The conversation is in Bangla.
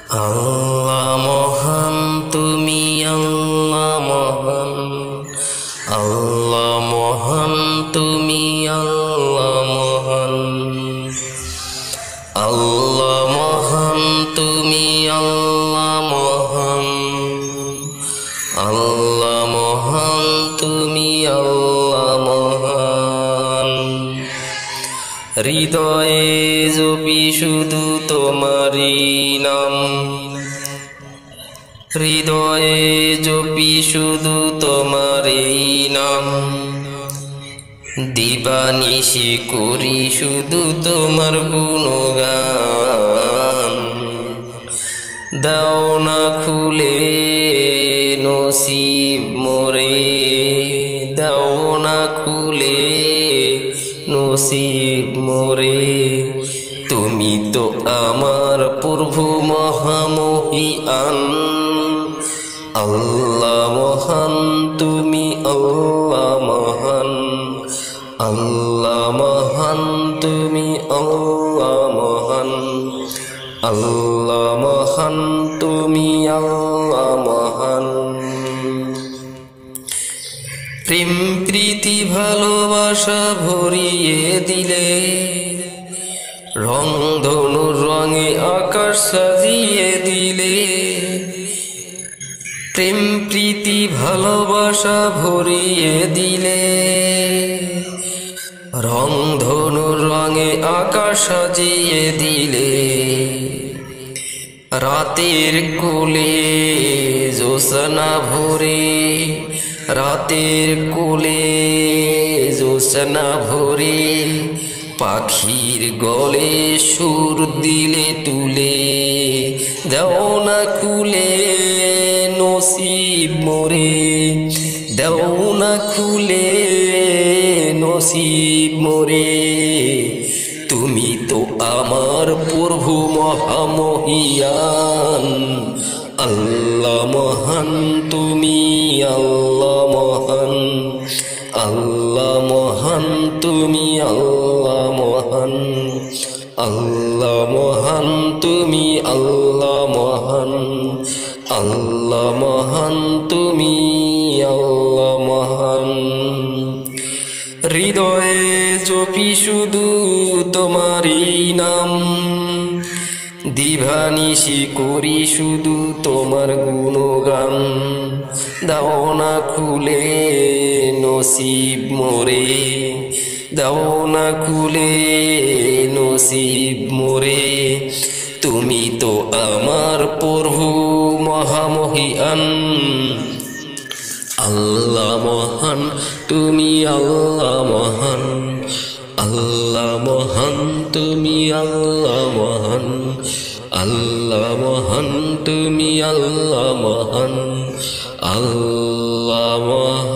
আল্লাহ মহান তুমি আল্লাহ মহান, আল্লাহ মহান তুমি আল্লাহ মহান, আল্লাহ মহান তুমি আল্লাহ মহান, আল্লাহ মহান তুমি আল্লাহ মহান। হৃদয়ে জপি শুধু তোমারি নাম, হৃদয়ে জপি শুধু তোমারি নাম, দিবানিশি করি শুধু তোমার গুণগান। দাও না খুলে নসিব মোরে, দাও না খুলে নসিব মোরে। তুমি তো আমার প্রভু মহামহিয়ান, আল্লাহ মহান তুমি আল্লাহ মহান, আল্লাহ মহান তুমি আল্লাহ মহান, আল্লাহ মহান তুমি আল্লাহ মহান। প্রেম প্রীতি ভালোবাসা ভরিয়ে দিলে, রং ধনুর রঙে আকাশ সাজিয়ে দিলে। প্রেম প্রীতি ভালোবাসা ভরিয়ে দিলে, রং ধনুর রঙে আকাশ সাজিয়ে দিলে। রাতের কোলে জোছনা ভরে, রাতের কোলে জোছনা ভরে। পাখির গলে সুর দিলে তুলে, দাও না খুলে নসিব মোরে, দাও না খুলে নসিব মোরে। তুমি তো আমার প্রভু মহামহিয়ান, আল্লাহ মহান তুমি আল্লাহ মহান, আল্লাহ মহান তুমি আল্লাহ মহান, আল্লাহ মহান তুমি আল্লাহ মহান, আল্লাহ মহান তুমি আল্লাহ মহান। হৃদয়ে জপি শুধু তোমারি নাম, দিবানিশি করি শুধু তোমার গুণগান। দাও না খুলে নসিব মোরে, দাও না খুলে নসিব মোরে। তুমি তো আমার প্রভু মহামহিয়ান, আল্লাহ মহান তুমি আল্লাহ মহান, আল্লাহ মহান তুমি আল্লাহ মহান, আল্লাহ মহান তুমি আল্লাহ মহান, আল্লাহ মহান।